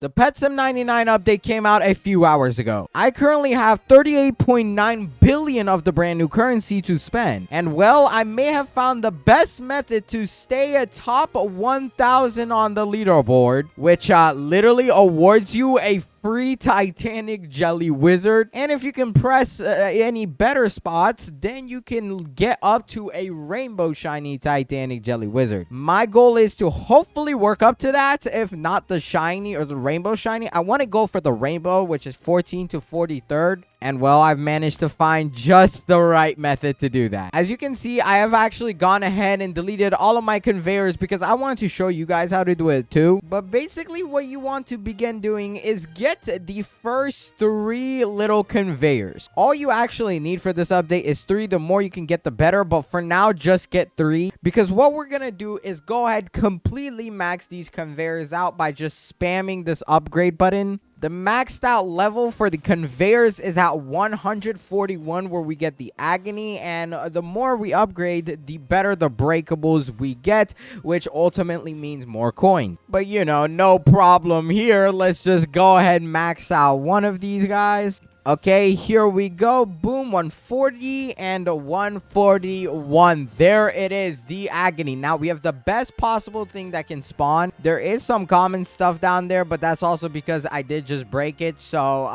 The PetSim 99 update came out a few hours ago. I currently have 38.9 billion of the brand new currency to spend. And well, I may have found the best method to stay atop 1,000 on the leaderboard, which literally awards you a free Titanic Jelly Wizard. And if you can press any better spots, then you can get up to a rainbow shiny Titanic Jelly Wizard. My goal is to hopefully work up to that. If not the shiny or the rainbow shiny, I want to go for the rainbow, which is 14 to 43rd. And well, I've managed to find just the right method to do that. As you can see, I have actually gone ahead and deleted all of my conveyors because I wanted to show you guys how to do it too. But basically what you want to begin doing is get the first 3 little conveyors. All you actually need for this update is 3. The more you can get, the better. But for now, just get 3. Because what we're going to do is go ahead, completely max these conveyors out by just spamming this upgrade button. The maxed out level for the conveyors is at 141, where we get the agony, and the more we upgrade, the better the breakables we get, which ultimately means more coins. But you know, no problem here. Let's just go ahead and max out one of these guys. Okay, here we go. Boom, 140 and 141. There it is, the agony. Now we have the best possible thing that can spawn. There is some common stuff down there, but that's also because I did just break it. So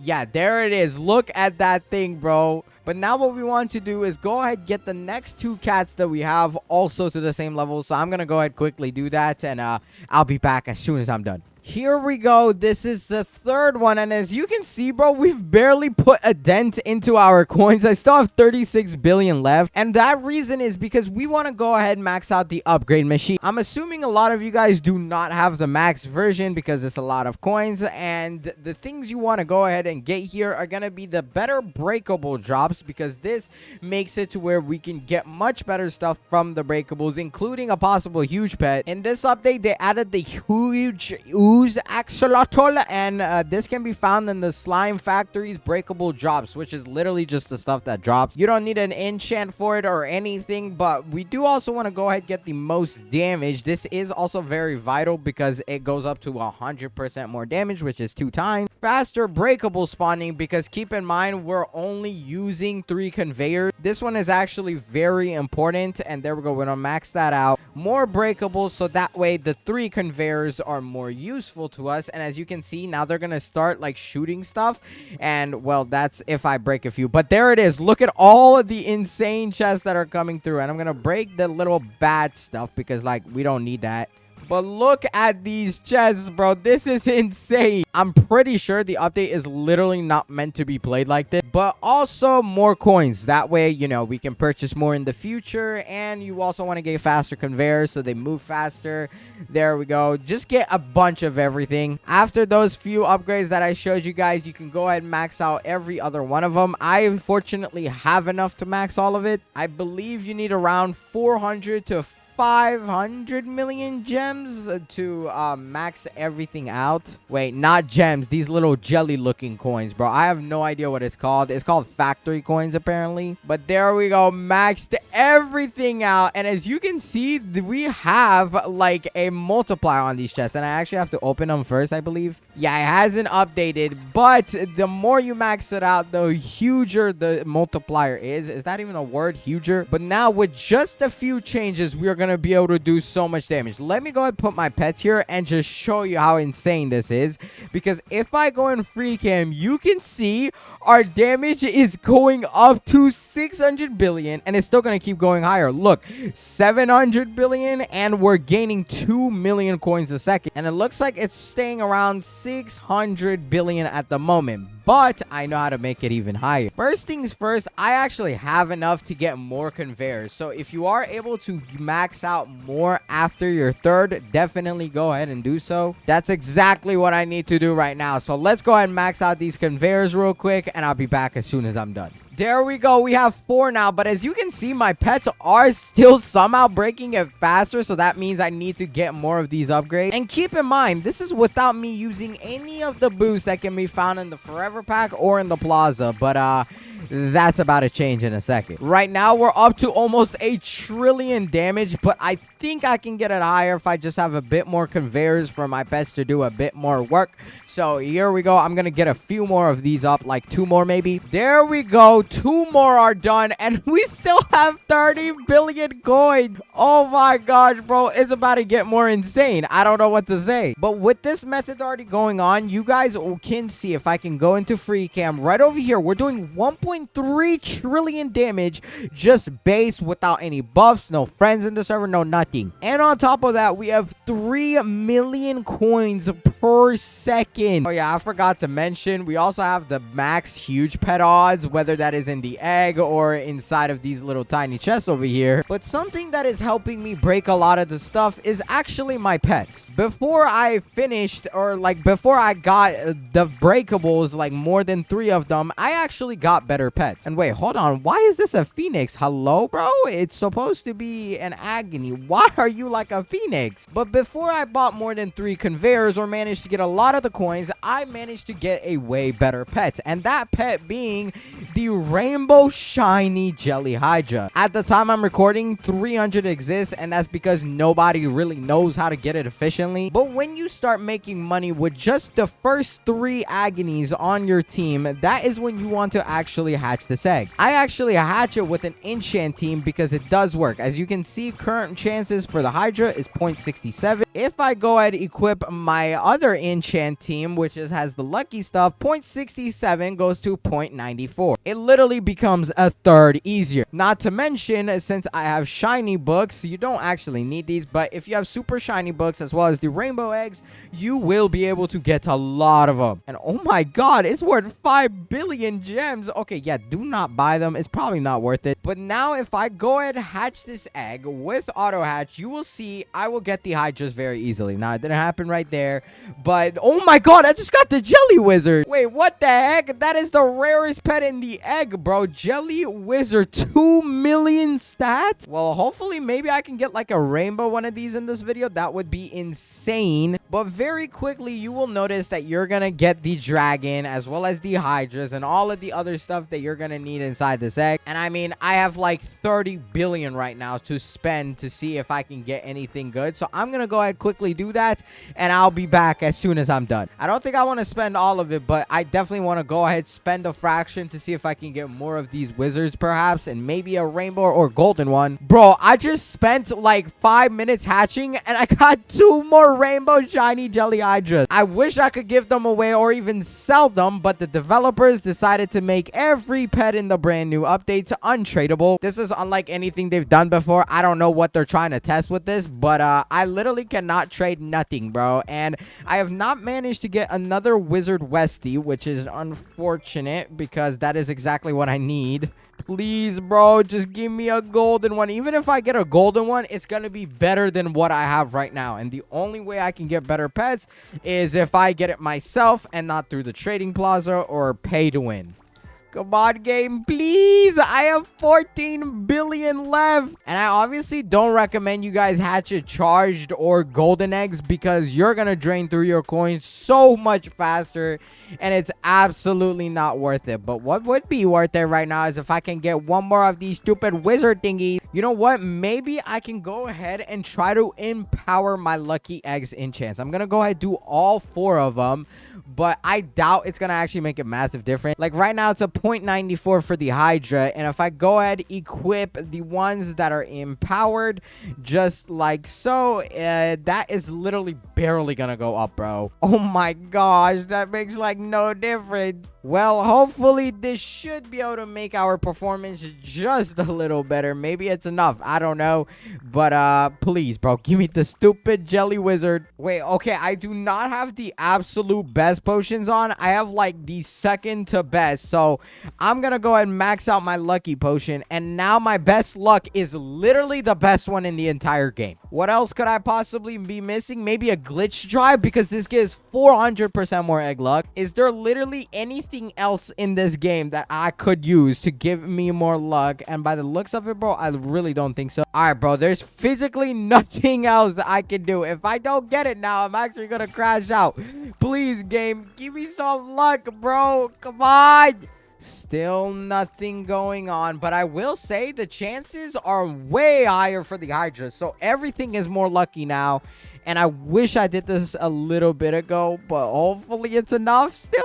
yeah, there it is. Look at that thing, bro. But now what we want to do is go ahead, get the next 2 cats that we have also to the same level. So I'm gonna go ahead, quickly do that, and I'll be back as soon as I'm done. Here we go. This is the 3rd one, and as you can see, bro, we've barely put a dent into our coins. I still have 36 billion left, and that reason is because we want to go ahead and max out the upgrade machine. I'm assuming a lot of you guys do not have the max version because it's a lot of coins, and the things you want to go ahead and get here are going to be the better breakable drops, because this makes it to where we can get much better stuff from the breakables, including a possible huge pet. In this update, they added the huge ooze axolotl, and this can be found in the slime factory's breakable drops, which is literally just the stuff that drops. You don't need an enchant for it or anything, but we do also want to go ahead and get the most damage. This is also very vital because it goes up to 100% more damage, which is 2 times faster breakable spawning, because keep in mind we're only using 3 conveyors. This one is actually very important, and there we go. We're gonna max that out. More breakable, so that way the 3 conveyors are more useful to us. And as you can see, now they're gonna start like shooting stuff, and well, that's if I break a few. But there it is. Look at all of the insane chests that are coming through, and I'm gonna break the little bad stuff because like we don't need that. But look at these chests, bro. This is insane. I'm pretty sure the update is literally not meant to be played like this. But also more coins. That way, you know, we can purchase more in the future. And you also want to get faster conveyors so they move faster. There we go. Just get a bunch of everything. After those few upgrades that I showed you guys, you can go ahead and max out every other one of them. I unfortunately have enough to max all of it. I believe you need around 400 to 500 million gems to max everything out. Wait, not gems, these little jelly looking coins, bro. I have no idea what it's called. It's called factory coins apparently. But there we go, maxed everything out. And as you can see, we have like a multiplier on these chests, and I actually have to open them first, I believe. Yeah, it hasn't updated, but the more you max it out, the huger the multiplier is that even a word, huger? But now with just a few changes, we are gonna be able to do so much damage. Let me go ahead and put my pets here and just show you how insane this is, because if I go in free cam, you can see our damage is going up to 600 billion, and it's still going to keep going higher. Look, 700 billion, and we're gaining 2 million coins a second, and it looks like it's staying around 600 billion at the moment. But I know how to make it even higher. First things first, I actually have enough to get more conveyors. So if you are able to max out more after your 3rd, definitely go ahead and do so. That's exactly what I need to do right now. So let's go ahead and max out these conveyors real quick, and I'll be back as soon as I'm done. There we go. We have 4 now, but as you can see, my pets are still somehow breaking it faster, so that means I need to get more of these upgrades. And keep in mind, this is without me using any of the boosts that can be found in the Forever Pack or in the Plaza, but that's about to change in a second. Right now, we're up to almost 1 trillion damage, but I think I can get it higher if I just have a bit more conveyors for my pets to do a bit more work. So here we go. I'm gonna get a few more of these up, like 2 more maybe. There we go. 2 more are done, and we still have 30 billion coins. Oh my gosh, bro. It's about to get more insane. I don't know what to say. But with this method already going on, you guys can see, if I can go into free cam right over here, we're doing 1.3 trillion damage just base without any buffs, no friends in the server, no nothing. And on top of that, we have 3 million coins per second. Oh yeah, I forgot to mention, we also have the max huge pet odds, whether that is in the egg or inside of these little tiny chests over here. But something that is helping me break a lot of the stuff is actually my pets. Before I finished, or like before I got the breakables, like more than 3 of them, I actually got better pets. And wait, hold on, why is this a phoenix? Hello, bro? It's supposed to be an agony. Why are you like a phoenix? But before I bought more than 3 conveyors or managed to get a lot of the coins, I managed to get a way better pet, and that pet being the rainbow shiny jelly hydra. At the time I'm recording, 300 exists, and that's because nobody really knows how to get it efficiently. But when you start making money with just the first 3 agonies on your team, that is when you want to actually hatch this egg. I actually hatch it with an enchant team because it does work. As you can see, current chances for the hydra is 0.67. If I go ahead and equip my other enchant team, which has the lucky stuff, 0.67 goes to 0.94. It literally becomes a third easier. Not to mention, since I have shiny books, you don't actually need these, but if you have super shiny books as well as the rainbow eggs, you will be able to get a lot of them. And oh my god, it's worth 5 billion gems. Okay, yeah, do not buy them. It's probably not worth it. But now if I go ahead and hatch this egg with auto hatch, you will see I will get the hydras very easily. Now, it didn't happen right there, but oh my god, I just got the jelly wizard. Wait, what the heck? That is the rarest pet in the egg, bro. Jelly wizard, 2 million stats. Well, hopefully maybe I can get like a rainbow one of these in this video. That would be insane. But very quickly you will notice that you're gonna get the dragon as well as the hydras and all of the other stuff that you're gonna need inside this egg. And I mean, I have like 30 billion right now to spend to see if I can get anything good. So I'm gonna go ahead quickly do that, and I'll be back as soon as I'm done. I don't think I want to spend all of it, but I definitely want to go ahead, spend a fraction to see if I can get more of these wizards perhaps, and maybe a rainbow or golden one. Bro, I just spent like 5 minutes hatching and I got 2 more rainbow shiny jelly hydras. I wish I could give them away or even sell them, but the developers decided to make every pet in the brand new update untradeable. This is unlike anything they've done before. I don't know what they're trying to test with this, but I literally cannot trade nothing, bro. And I have not managed to get another wizard Westie, which is unfortunate because that is exactly what I need. Please, bro, just give me a golden one. Even if I get a golden one, it's going to be better than what I have right now. And the only way I can get better pets is if I get it myself and not through the trading plaza or pay to win. Come on, game, please. I have 14 billion left. And I obviously don't recommend you guys hatch it charged or golden eggs because you're going to drain through your coins so much faster. And it's absolutely not worth it. But what would be worth it right now is if I can get one more of these stupid wizard thingies. You know what? Maybe I can go ahead and try to empower my lucky eggs enchants. I'm going to go ahead and do all 4 of them. But I doubt it's going to actually make a massive difference. Like right now, it's a 0.94 for the hydra. And if I go ahead equip the ones that are empowered, just like so, that is literally barely going to go up, bro. Oh my gosh, that makes like no difference. Well, hopefully this should be able to make our performance just a little better. Maybe it's enough. I don't know. But please, bro, give me the stupid jelly wizard. Wait, okay, I do not have the absolute best potions on. I have like the second to best. So I'm gonna go ahead and max out my lucky potion. And now my best luck is literally the best one in the entire game. What else could I possibly be missing? Maybe a glitch drive because this gives 400% more egg luck. Is there literally anything else in this game that I could use to give me more luck? And by the looks of it, bro, I really don't think so. All right, bro, there's physically nothing else I can do. If I don't get it now, I'm actually gonna crash out. Please, game, give me some luck, bro. Come on. Still nothing going on, but I will say the chances are way higher for the Hydra. So everything is more lucky now. And I wish I did this a little bit ago, but hopefully it's enough still.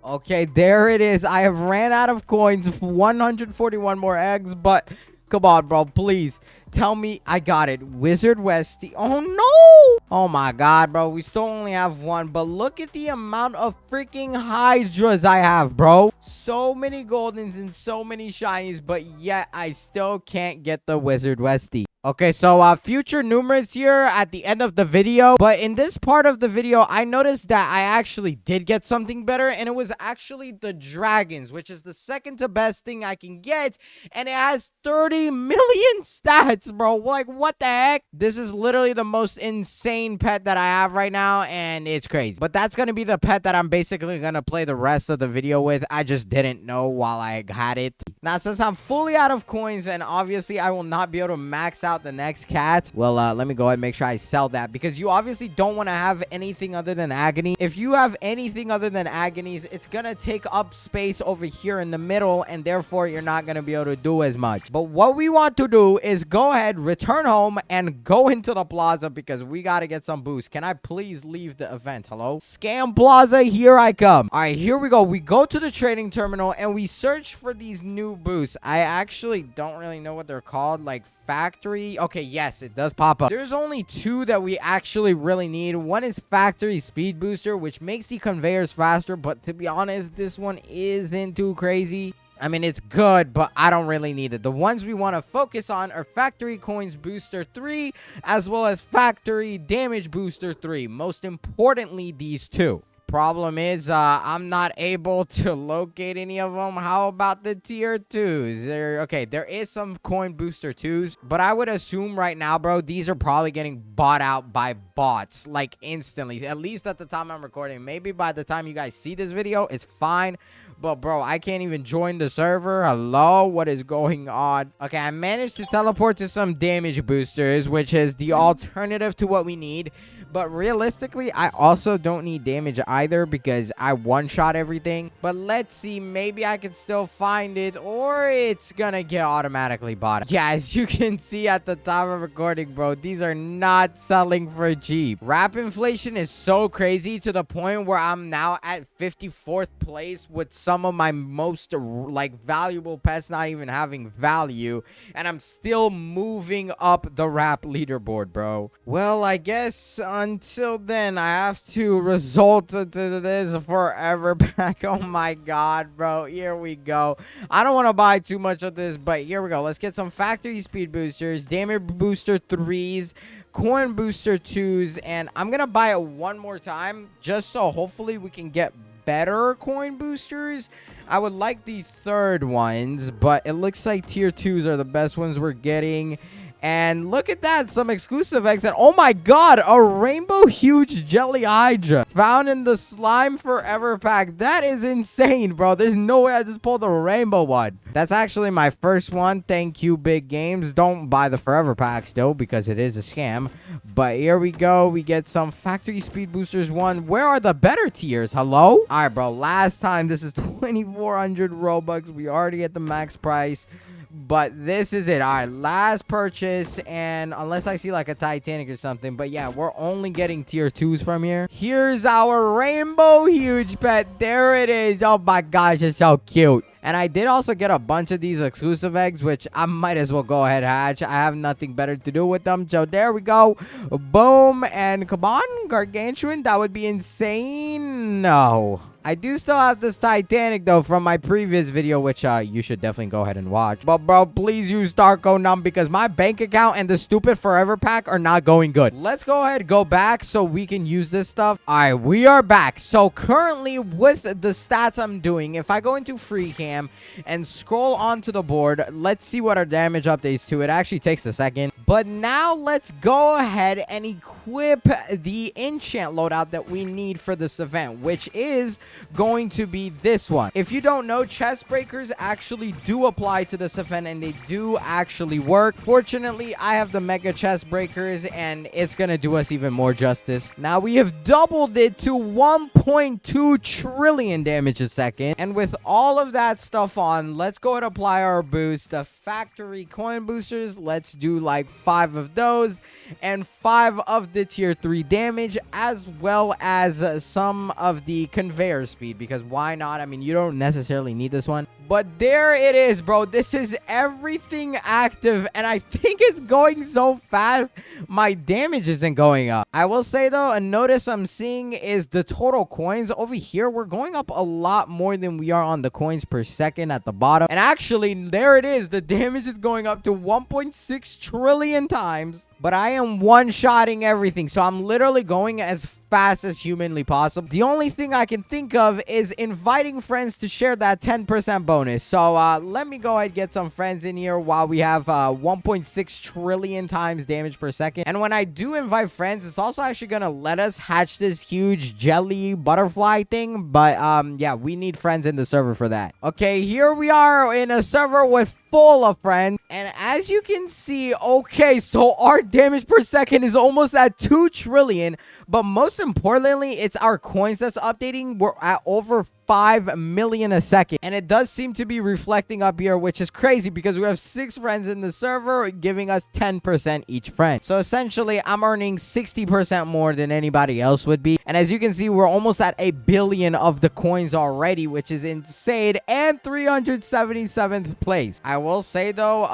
Okay, there it is. I have ran out of coins, 141 more eggs, but come on, bro, please tell me I got it. Wizard Westy. Oh, no. Oh, my God, bro. We still only have one, but look at the amount of freaking Hydras I have, bro. So many Goldens and so many Shinies, but yet I still can't get the Wizard Westy. Okay, so future numerous here at the end of the video. But in this part of the video, I noticed that I actually did get something better. And it was actually the dragons, which is the second to best thing I can get. And it has 30 million stats, bro. Like, what the heck? This is literally the most insane pet that I have right now. And it's crazy. But that's going to be the pet that I'm basically going to play the rest of the video with. I just didn't know while I had it. Now, since I'm fully out of coins and obviously I will not be able to max out the next cat, well, let me go ahead and make sure I sell that, because you obviously don't want to have anything other than agony. If you have anything other than agonies, it's gonna take up space over here in the middle, and therefore you're not gonna be able to do as much. But what we want to do is go ahead, return home, and go into the plaza, because we got to get some boosts. Can I please leave the event? Hello? Scam Plaza, here I come. All right, here we go. We go to the trading terminal and we search for these new boosts. I actually don't really know what they're called, like factory. Okay, yes, it does pop up. There's only two that we actually really need. One is factory speed booster, which makes the conveyors faster, but to be honest, this one isn't too crazy. I mean, it's good, but I don't really need it. The ones we want to focus on are factory coins booster 3, as well as factory damage booster 3. Most importantly, these two. Problem is, I'm not able to locate any of them. How about the tier 2s? There is some coin booster 2s, but I would assume right now, bro, these are probably getting bought out by bots, like instantly. At least at the time I'm recording. Maybe by the time you guys see this video, it's fine. But, bro, I can't even join the server. Hello? What is going on? Okay, I managed to teleport to some damage boosters, which is the alternative to what we need. But realistically, I also don't need damage either, because I one-shot everything. But let's see. Maybe I can still find it, or it's gonna get automatically bought. Yeah, as you can see at the time of recording, bro, these are not selling for cheap. Wrap inflation is so crazy to the point where I'm now at 54th place with some of my most like valuable pets not even having value, and I'm still moving up the wrap leaderboard, bro. Well, I guess until then I have to resort to this forever pack. Oh my god, bro, here we go. I don't want to buy too much of this, but here we go. Let's get some factory speed boosters, damage booster 3s, coin booster 2s, and I'm gonna buy it one more time just so hopefully we can get better coin boosters. I would like the third ones, but it looks like tier 2s are the best ones we're getting. And look at that, some exclusive eggs. And oh my god, a rainbow huge jelly hydra found in the slime forever pack. That is insane, bro. There's no way I just pulled a rainbow one. That's actually my first one. Thank you, big games. Don't buy the forever packs though, because it is a scam. But here we go. We get some factory speed boosters 1. Where are the better tiers? Hello? All right, bro. Last time, this is 2,400 Robux. We already at the max price. But this is it. All right, last purchase, and unless I see like a Titanic or something, but yeah, we're only getting tier 2s from here. Here's our rainbow huge pet. There it is. Oh my gosh, it's so cute. And I did also get a bunch of these exclusive eggs, which I might as well go ahead and hatch. I have nothing better to do with them. So there we go. Boom. And come on, gargantuan. That would be insane. No. I do still have this Titanic, though, from my previous video, which you should definitely go ahead and watch. But, bro, please use StarCode now because my bank account and the stupid Forever pack are not going good. Let's go ahead, go back so we can use this stuff. All right, we are back. So, currently, with the stats I'm doing, if I go into free cam and scroll onto the board, let's see what our damage updates to. It actually takes a second. But now, let's go ahead and equip the enchant loadout that we need for this event, which is going to be this one. If you don't know, chest breakers actually do apply to this event and they do actually work. Fortunately, I have the mega chest breakers and it's gonna do us even more justice. Now we have doubled it to 1.2 trillion damage a second, and with all of that stuff on, let's go and apply our boost. The factory coin boosters, let's do like 5 of those and 5 of the tier 3 damage, as well as some of the conveyor speed, because why not? I mean, you don't necessarily need this one, but there it is, bro. This is everything active, and I think it's going so fast my damage isn't going up. I will say though, a notice I'm seeing is the total coins over here. We're going up a lot more than we are on the coins per second at the bottom, and actually there it is. The damage is going up to 1.6 trillion times, but I am one-shotting everything, so I'm literally going as fast as humanly possible. The only thing I can think of is inviting friends to share that 10% bonus. So let me go ahead and get some friends in here while we have 1.6 trillion times damage per second. And when I do invite friends, it's also actually gonna let us hatch this huge jelly butterfly thing. But yeah, we need friends in the server for that. Okay, here we are in a server with full of friends, and as you can see, okay, so our damage per second is almost at 2 trillion, but most importantly, it's our coins that's updating. We're at over 5 million a second, and it does seem to be reflecting up here, which is crazy because we have 6 friends in the server giving us 10% each friend. So essentially I'm earning 60% more than anybody else would be, and as you can see, we're almost at 1 billion of the coins already, which is insane, and 377th place. I will say though,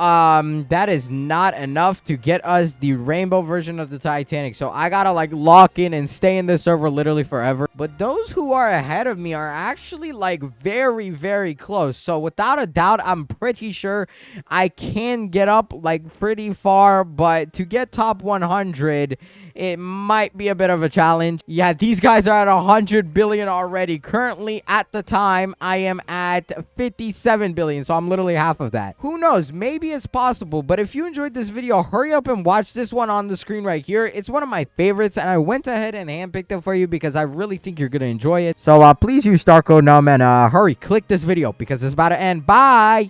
that is not enough to get us the rainbow version of the Titanic, so I gotta like lock in and stay in this server literally forever. But those who are ahead of me are actually like very, very close, so without a doubt I'm pretty sure I can get up like pretty far, but to get top 100 it might be a bit of a challenge. Yeah, these guys are at 100 billion already. Currently, at the time, I am at 57 billion, so I'm literally half of that. Who knows? Maybe it's possible, but if you enjoyed this video, hurry up and watch this one on the screen right here. It's one of my favorites, and I went ahead and handpicked it for you because I really think you're going to enjoy it. So please use StarCode now, man. Hurry, click this video because it's about to end. Bye!